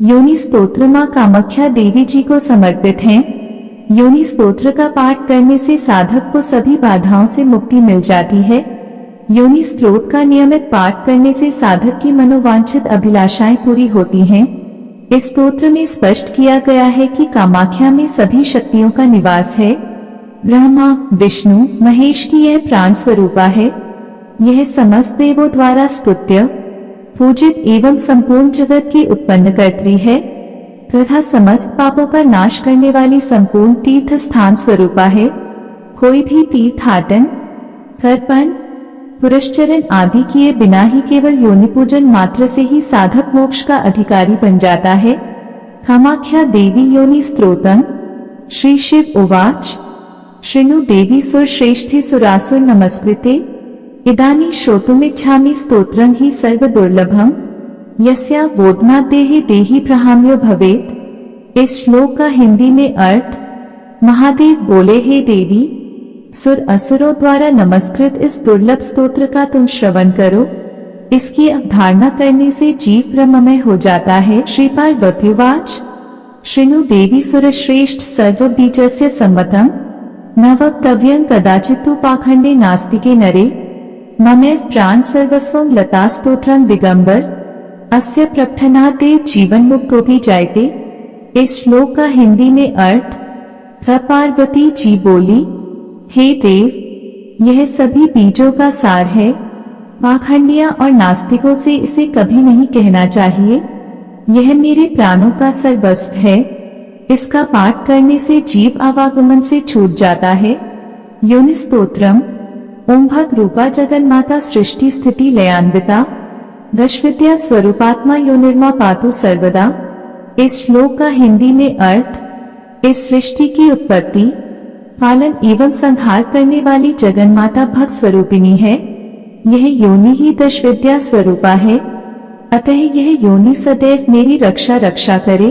योनि स्तोत्र मां कामाख्या देवी जी को समर्पित है। योनि स्तोत्र का पाठ करने से साधक को सभी बाधाओं से मुक्ति मिल जाती है। योनि स्तोत्र का नियमित पाठ करने से साधक की मनोवांछित अभिलाषाएं पूरी होती हैं। इस स्तोत्र में स्पष्ट किया गया है कि कामाख्या में सभी शक्तियों का निवास है। ब्रह्मा, विष्णु, महेश की यह प्राण स्वरूपा है। यह समस्त देवों द्वारा स्तुत्य, पूजित एवं संपूर्ण जगत की उत्पन्न कर्त्री है तथा समस्त पापों का नाश करने वाली संपूर्ण तीर्थ स्थान स्वरूपा है। कोई भी तीर्थाटन, तर्पण, पुरस्चरण आदि किए बिना ही केवल योनि पूजन मात्र से ही साधक मोक्ष का अधिकारी बन जाता है। कामाख्या देवी योनि स्तोत्रम्। श्री शिव उवाच शृणु देवी सुरश्रेष्ठे सुरासुर नमस्कृते इदानीं श्रोतुमिच्छामि स्तोत्रं हि सर्वदुर्लभम् यस्या बोधना देहि देहि प्रहाम्यो भवेत्। इस श्लोक का हिंदी में अर्थ, महादेव बोले, हे देवी, सुर असुरों द्वारा नमस्कृत इस दुर्लभ स्तोत्र का तुम श्रवण करो। इसकी अवधारणा करने से जीव ब्रह्ममय हो जाता है। श्री पार्वत्युवाच शृणु देवी सुरश्रेष्ठ सर्वबीजस्य सम्मतम् न वक्तव्यं कदाचित् पाखंडे नास्तिके नरे ममेव प्राण सर्वस्वं लता स्तोत्रं दिगंबर अस्य प्रपठनादेव जीवन मुक्तो भी जायते। इस श्लोक का हिंदी में अर्थ, पार्वती जी बोली, हे देव, यह सभी बीजों का सार है। पाखंडियों और नास्तिकों से इसे कभी नहीं कहना चाहिए। यह मेरे प्राणों का सर्वस्व है। इसका पाठ करने से जीव आवागमन से छूट जाता है। योनि स्तोत्रम्। ओम भग रूपा जगन्माता सृष्टि स्थिति लयान्विता दश विद्या स्वरूपात्मा योनिर्मा पातु सर्वदा। इस श्लोक का हिंदी में अर्थ, इस सृष्टि की उत्पत्ति, पालन एवं संहार करने वाली जगन्माता भग स्वरूपिणी है। यह योनि ही दश विद्या स्वरूपा है, अतः यह योनि सदैव मेरी रक्षा करे।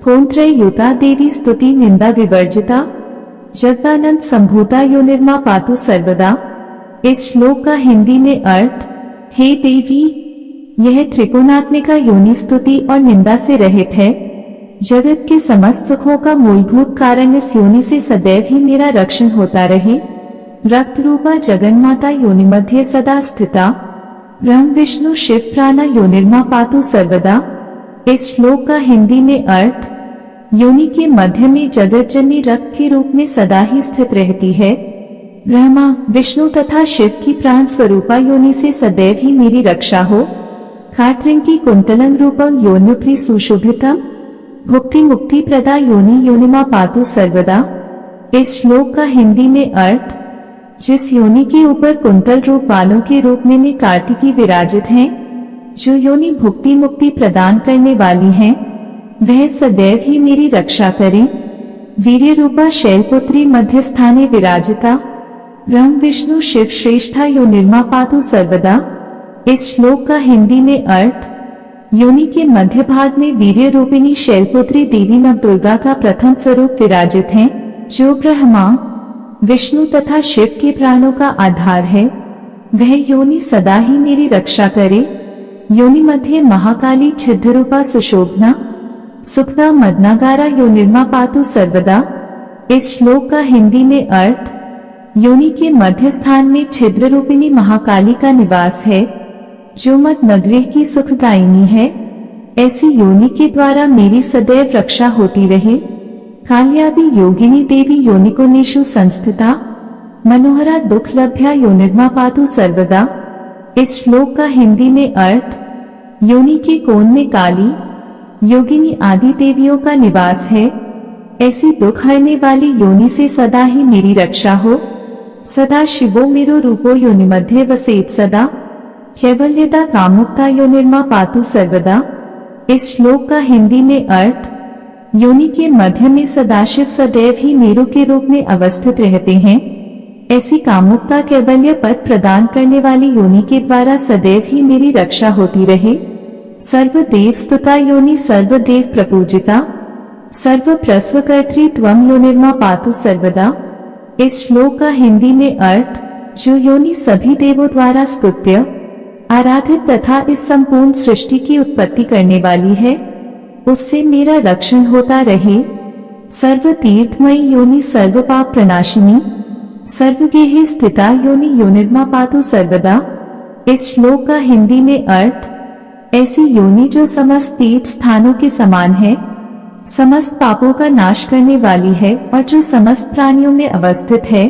कौंत्रयुता देवी स्तुति निंदा विवर्जिता जगदानंद संभूता योनिर्मा पातु सर्वदा। इस श्लोक का हिंदी में अर्थ, हे देवी, यह त्रिकोणात्मिका योनि स्तुति और निंदा से रहित है। जगत के समस्त सुखों का मूलभूत कारण इस योनि से सदैव ही मेरा रक्षण होता रहे। रक्त रूपा जगन्माता योनि मध्य सदा स्थिता ब्रह्म विष्णु शिव प्राणा योनिर्मा पातु सर्वदा। इस श्लोक का हिंदी में अर्थ, योनि के मध्य में जगत जननी रक्त के रूप में सदा ही स्थित रहती है। ब्रह्मा, विष्णु तथा शिव की प्राण स्वरूपा योनि से सदैव ही मेरी रक्षा हो। खाट्रिंकी कुंतलं रूपं योन्युप्री सुशोभितम् भुक्ति मुक्ति प्रदा योनि योनिमा पातु सर्वदा। इस श्लोक का हिंदी में अर्थ, जिस योनि के ऊपर कुंतल रूप बालों के रूप में कार्तिकी विराजित हैं, जो योनि भुक्ति मुक्ति प्रदान करने वाली हैं, वह सदैव ही मेरी रक्षा करें। वीर्य रूपा शैलपुत्री मध्य स्थाने विराजिता ब्रह्म विष्णु शिव श्रेष्ठा योनिर्मा पातु सर्वदा। इस श्लोक का हिंदी में अर्थ, योनि के मध्य भाग में वीर्य रूपिणी शैलपुत्री देवी नवदुर्गा का प्रथम स्वरूप विराजित हैं, जो ब्रह्मा, विष्णु तथा शिव के प्राणों का आधार है। वह योनि सदा ही मेरी रक्षा करे। योनि मध्य महाकाली छिद्र रूपा सुशोभना सुखदा मदनागारा योनिर्मा पातु सर्वदा। इस श्लोक का हिंदी में अर्थ, योनि के मध्य स्थान में छिद्र रूपिणी महाकाली का निवास है, जो मद नगृह की सुखदायिनी है। ऐसी योनि के द्वारा मेरी सदैव रक्षा होती रहे। काल्यादि योगिनी देवी योनिकोनेषु संस्थिता मनोहरा दुख लभ्या योनिर्मा पातु सर्वदा। इस श्लोक का हिंदी में अर्थ, योनि के कोण में काली, योगिनी आदि देवियों का निवास है। ऐसी दुख हरने वाली योनि से सदा ही मेरी रक्षा हो। सदा शिवो मेरो रूपो योनि मध्ये वसेत सदा कैवल्यता कामुकता योनिर्मा पातु सर्वदा। इस श्लोक का हिंदी में अर्थ, योनि के मध्य में सदाशिव सदैव ही मेरु के रूप में अवस्थित रहते हैं। ऐसी कामुकता कैवल्य पद प्रदान करने वाली योनि के द्वारा सदैव ही मेरी रक्षा होती रहे। सर्वदेव स्तुता योनि सर्वदेव प्रपूजिता सर्व प्रस्वकर्त्री त्वं योनिर्मा पातु सर्वदा। इस श्लोक का हिंदी में अर्थ, जो योनि सभी देवों द्वारा स्तुत्य, आराधित तथा इस संपूर्ण सृष्टि की उत्पत्ति करने वाली है। उससे मेरा रक्षण होता रहे। सर्व तीर्थमयी योनि सर्व पाप प्रनाशिनी सर्वगेहे स्थिता योनि योनिर्मा पातु सर्वदा। इस श्लोक का हिंदी में अर्थ, ऐसी योनि जो समस्त तीर्थ स्थानों के समान है, समस्त पापों का नाश करने वाली है और जो समस्त प्राणियों में अवस्थित है,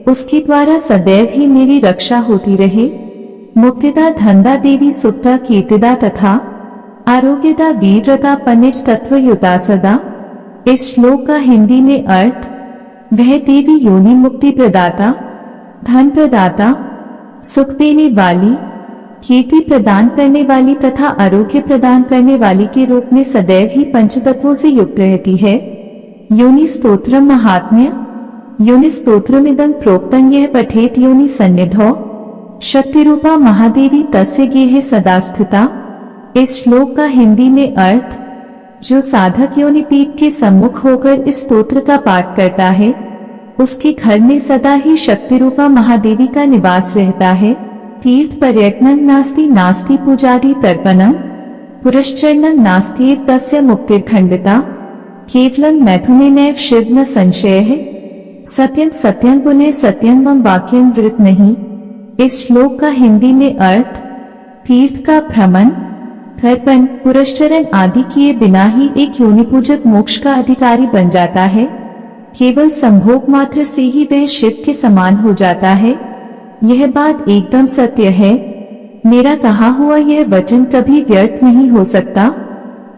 उसके द्वारा सदैव ही मेरी रक्षा होती रहे। मुक्तिदा धनदा देवी सुप्ता कीर्तिदा तथा आरोग्यदा वीरता पनिज तत्वयुता सदा। इस श्लोक का हिंदी में अर्थ, वह देवी योनि मुक्ति प्रदाता, धन प्रदाता, सुख देने वाली, कीर्ति प्रदान करने वाली तथा आरोग्य प्रदान करने वाली के रूप में सदैव ही पंचतत्वों से युक्त रहती है। योनि स्तोत्रम महात्म्य। योनि स्तोत्रमिदं प्रोक्तं यह पठेत योनि सन्निधौ शक्ति रूपा महादेवी तस्य गेहे सदा स्थिता। इस श्लोक का हिंदी में अर्थ, जो साधक योनि पीठ के सम्मुख होकर इस स्तोत्र का पाठ करता है, उसके घर में सदा ही शक्ति रूपा महादेवी का निवास रहता है। तीर्थ पर्यटनं नास्ति नास्ति पूजादि तर्पणं पुरश्चरणं नास्त्येव तस्य मुक्तिर्खंडिता। केवलं मैथुनेनैव शिव न संशयः सत्यं सत्यं पुनः सत्यं मम वाक्यं वृत नहीं। इस श्लोक का हिंदी में अर्थ, तीर्थ का भ्रमण, तर्पण, पुरश्चरण आदि किए बिना ही एक योनि पूजक मोक्ष का अधिकारी बन जाता है। केवल संभोग मात्र से ही वह शिव के समान हो जाता है। यह बात एकदम सत्य है। मेरा कहा हुआ यह वचन कभी व्यर्थ नहीं हो सकता।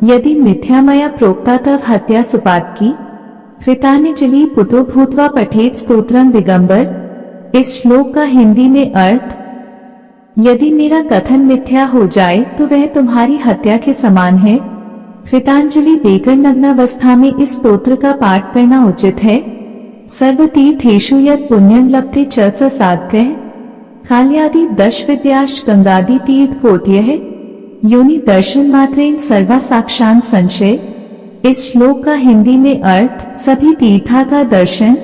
यदि मिथ्या मया प्रोक्ता तव हत्या सुपात की कृतान्यजलि पुटो भूत्वा पठेत स्तोत्रम दिगंबर। इस श्लोक का हिंदी में अर्थ, यदि मेरा कथन मिथ्या हो जाए तो वह तुम्हारी हत्या के समान है। कृतांजलि देकर नग्नावस्था में इस स्तोत्र का पाठ करना उचित है। सर्वतीर्थेषु यत् पुण्यं लभते च स साध्यः काल्यादि 10 विद्याश्च गंगादि तीर्थ कोट्यः योनि दर्शन मात्रेण सर्वा साक्षान् संशय। इस श्लोक का हिंदी में अर्थ, सभी तीर्था का दर्शन,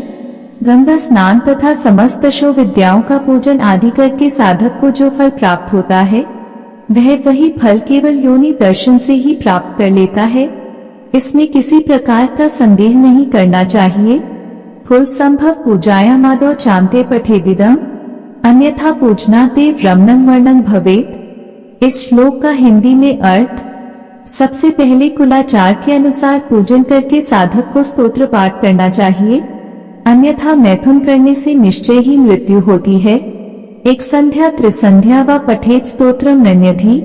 गंगा स्नान तथा समस्त 10 विद्याओं का पूजन आदि करके साधक को जो फल प्राप्त होता है, वह वही फल केवल योनि दर्शन से ही प्राप्त कर लेता है। इसमें किसी प्रकार का संदेह नहीं करना चाहिए। कुल संभव पूजायामादौ चान्ते पठेदिदं अन्यथा पूजनाते रमणं वर्णं भवेत्। इस श्लोक का हिंदी में अर्थ, सबसे पहले कुलाचार के अनुसार पूजन करके साधक को स्तोत्र पाठ करना चाहिए, अन्यथा मैथुन करने से निश्चय ही मृत्यु होती है। एक संध्या त्रिसंध्या व पठेत स्तोत्रम नन्यधि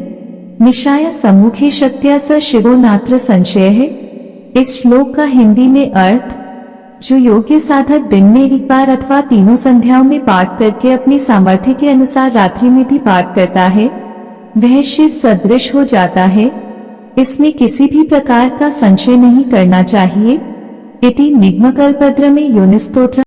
निशाय सम्मुखे शक्त्या स शिवो नात्र संशय है। इस श्लोक का हिंदी में अर्थ, जो योग्य साधक दिन में एक बार अथवा तीनों संध्याओं में पाठ करके अपनी सामर्थ्य के अनुसार रात्रि में भी पाठ करता है, वह शिव सदृश हो जाता है। इसमें किसी भी प्रकार का संशय नहीं करना चाहिए। इति निगमकल्पद्र में योनि स्तोत्र।